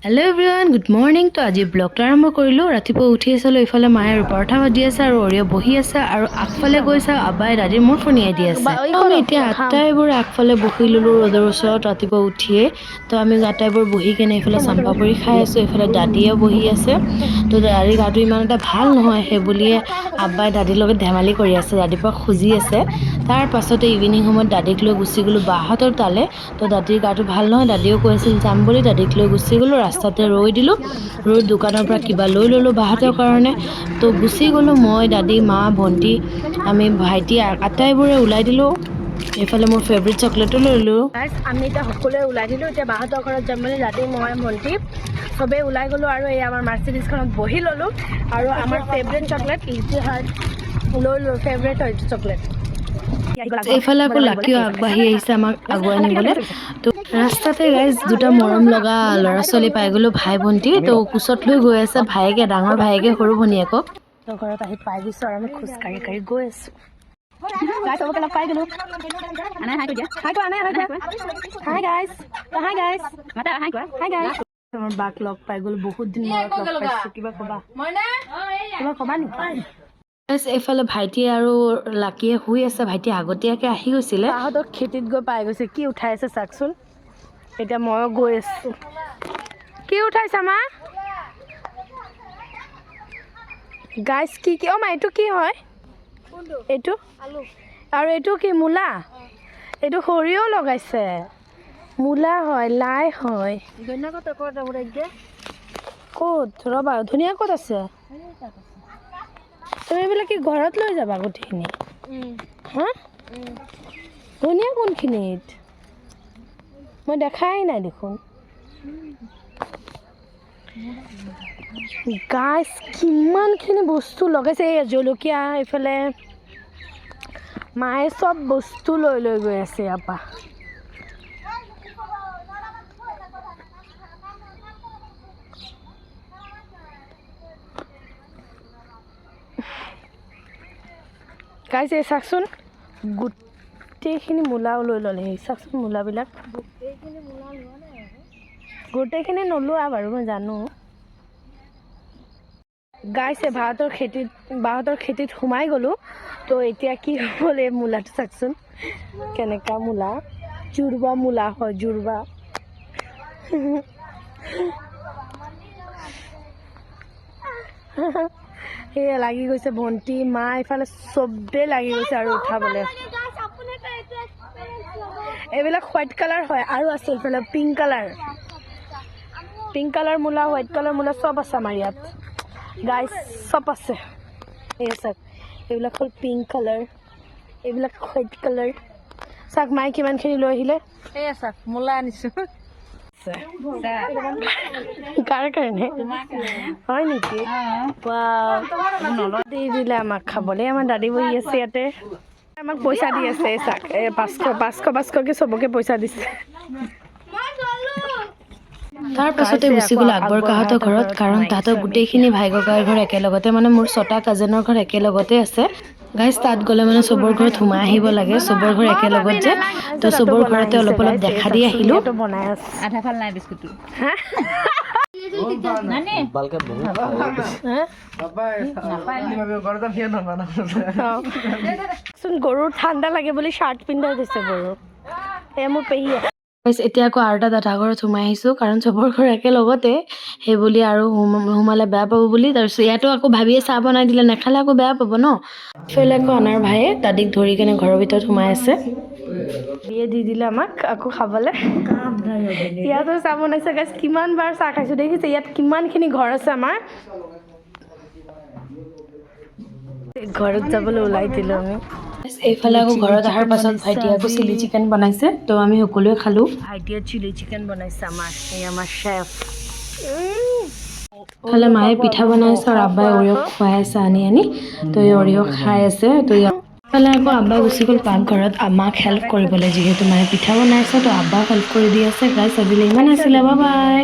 Hello everyone good morning. तो आज blog आरम्भ करिलो। रातिपुवा उठी आছিলো, इफाले माये पराठा भाजी আছে আৰু অৰিয় বহি আছে আৰু আগফালে গৈছে আবাই দাদিৰ মোৰ ফনিয়াই দি আছে। আমি এতিয়া আটাইবোৰ আগফালে বহি ললো ৰ'দৰ ওচৰত ৰাতিপুৱা উঠিয়ে। তো আমি আটাইবোৰ বহি কেনে ইফালে চাম্পাপুৰি খাই আছো, ইফালে দাদিয়ে বহি আছে। তো দাদিৰ গাটো ইমান এটা ভাল নহয়, সেই বুলিয়ে আবাই দাদিৰ লগত ধেমালি কৰি আছে, ৰাতিপুৱা খুজি আছে। তাৰ পাছতে ইভিনিং সময়ত দাদিক লৈ গুচি গলো বাহঁতৰ তালে। তো দাদিৰ গাটো ভাল নহয়, দাদিও কৈ আছিল যাম বুলি, দাদিক লৈ গুচি গলো। ৰাস্তাতে ৰৈ দিলোঁ, ৰৈ দোকানৰ পৰা কিবা লৈ ল'লোঁ বাহঁতৰ কাৰণে। তো গুচি গ'লোঁ মই, দাদি, মা, ভণ্টি, আমি ভাইটি আটাইবোৰে ওলাই দিলোঁ। এইফালে মোৰ ফেভৰেট চকলেটো লৈ ল'লোঁ। আমি এতিয়া সকলোৱে ওলাই দিলোঁ, এতিয়া বাহঁতৰ ঘৰত যাম বুলি দাদি, মই, ভণ্টি চবেই ওলাই গ'লোঁ। আৰু এই আমাৰ মাৰ্চিডিজখনত বহি ল'লোঁ আৰু আমাৰ ফেভৰেট চকলেট লিচি হাৰ্ট লৈ ল'লোঁ। ফেভৰেট হয় এইটো চকলেট। এইফালে আকৌ লাকিও আগবাঢ়ি আহিছে আমাক আগুৱাই নিবলৈ। তো ৰাস্তাতে গাইজ দুটা মৰম লগা ল'ৰা ছোৱালী পাই গ'লো, ভাই ভণ্টি। তো কোচত লৈ গৈ আছে ভায়েকে, ডাঙৰ ভায়েকে সৰু ভনীয়েকক। তো ঘৰত আহি পাই গৈছোঁ আৰু আমি খোজকাঢ়ি কাঢ়ি গৈ আছোঁ। চবকে লগ পাই গ'লোঁ। আমাৰ বাক লগ পাই গ'লো, বহুত দিন মূৰত লগ পাইছোঁ। কিবা ক'বা? কিবা ক'বা নেকি? এইফালে ভাইটি আৰু লাকিয়ে শুই আছে। ভাইটি আগতীয়াকৈ আহি গৈছিলে, তাহাঁতক খেতিত গৈ পাই গৈছে। কি উঠাই আছে চাওকচোন। এতিয়া ময়ো গৈ আছোঁ। কি উঠাইছা মা? গাইছ কি কি অ' মা এইটো কি হয়? এইটো আলু আৰু এইটো কি মূলা? এইটো সৰিয়হ লগাইছে, মূলা হয়, লাই হয়। ক'ত ৰ'বা, ধুনীয়া ক'ত আছে? তুমি এইবিলাক কি ঘৰত লৈ যাবা গোটেইখিনি? হা ধুনীয়া কোনখিনিত? মই দেখাই নাই দেখোন। গাছ কিমানখিনি বস্তু লগাইছে। এই জলকীয়া, এইফালে মায়ে চব বস্তু লৈ লৈ গৈ আছে ইয়াৰ পৰা। গাইছ এই চাওকচোন, গোটেইখিনি মূলাও লৈ ল'লে। এই চাওকচোন মূলাবিলাক। গোটেইখিনি নোলোৱা বাৰু, মই জানো। গাইছে বাহঁতৰ খেতিত সোমাই গ'লোঁ। তো এতিয়া কি হ'ল, এই মূলাটো চাওকচোন কেনেকুৱা মূলা। জুৰবা মূলা হয়, জুৰবা। সেয়া লাগি গৈছে ভণ্টি, মা, এইফালে চবেই লাগি গৈছে আৰু উঠাবলৈ। এইবিলাক হোৱাইট কালাৰ হয় আৰু আছে এইফালে পিংক কালাৰ মূলা, হোৱাইট কালাৰ মূলা চব আছে আমাৰ ইয়াত গাইছ, চব আছে। এই চাওক, এইবিলাক হ'ল পিংক কালাৰ, এইবিলাক হোৱাইট কালাৰ। চাওক মায়ে কিমানখিনি লৈ আহিলে। এই চাওক মূলা আনিছোঁ। কাৰ কাৰণে হয় নেকি? দি দিলে আমাক খাবলৈ। আমাৰ দাদি বহি আছে ইয়াতে, আমাক পইচা দি আছে। চাওক 500কে চবকে পইচা দিছে। তাৰ পাছতে গুচি গ'লো আকবৰ কাহঁতৰ ঘৰত, কাৰণ তাহাঁতৰ গোটেইখিনি ভাই ককাইৰ ঘৰ একেলগতে, মানে মোৰ 6টা কাজিনৰ ঘৰ একেলগতে আছে। গাইজ তাত গ'লে মানে চবৰ ঘৰত সোমাই আহিব লাগে, চবৰ ঘৰ একেলগত যে। তো চবৰ ঘৰতে অলপ অলপ দেখা দি আহিলোঁ। আধা ফাল নাই বিস্কুটটো। গৰুৰ ঠাণ্ডা লাগে বুলি চাৰ্ট পিন্ধাই দিছে গৰু। এয়া মোৰ পেহী। এতিয়া আকৌ আৰু এটা দাদা ঘৰত সোমাই আহিছোঁ, কাৰণ চবৰ ঘৰ একেলগতে, সেই বুলি আৰু সোমালে বেয়া পাব বুলি। তাৰপিছত ইয়াতো আকৌ ভাবিয়ে চাহ বনাই দিলে, নেখালে আকৌ বেয়া পাব ন। সেইফালে আকৌ অনাৰ ভাইয়ে দাদিক ধৰি কেনে ঘৰৰ ভিতৰত সোমাই আছে। বিয়ে দি দিলে আমাক আকৌ খাবলৈ। ইয়াতো চাহ বনাইছে গাইছ, কিমান বাৰ চাহ খাইছোঁ দেখিছে। ইয়াত কিমানখিনি ঘৰ আছে আমাৰ। ঘৰত যাবলৈ ওলাই দিলোঁ আমি। এইফালে আকৌ ঘৰত অহাৰ পাছত ভাইটিয়ে আকৌ চিলি চিকেন বনাইছে। তো আমি সকলোৱে খালোঁ। ভাইটিয়ে চিলি চিকেন বনাইছে আমাৰ, এই আমাৰ চেফ। ইফালে মায়ে পিঠা বনাইছে আৰু আব্বাই অৰিয়ক খুৱাই আছে আনি। তো এই অৰিয়ক খাই আছে। তো ইফালে আকৌ আব্বা গুচি গ'ল পাকঘৰত আমাক হেল্প কৰিবলৈ, যিহেতু মায়ে পিঠা বনাইছে। তো আব্বাক হেল্প কৰি দি আছে। গাইছ আজিলৈ ইমান আছিলে, বাই বাই।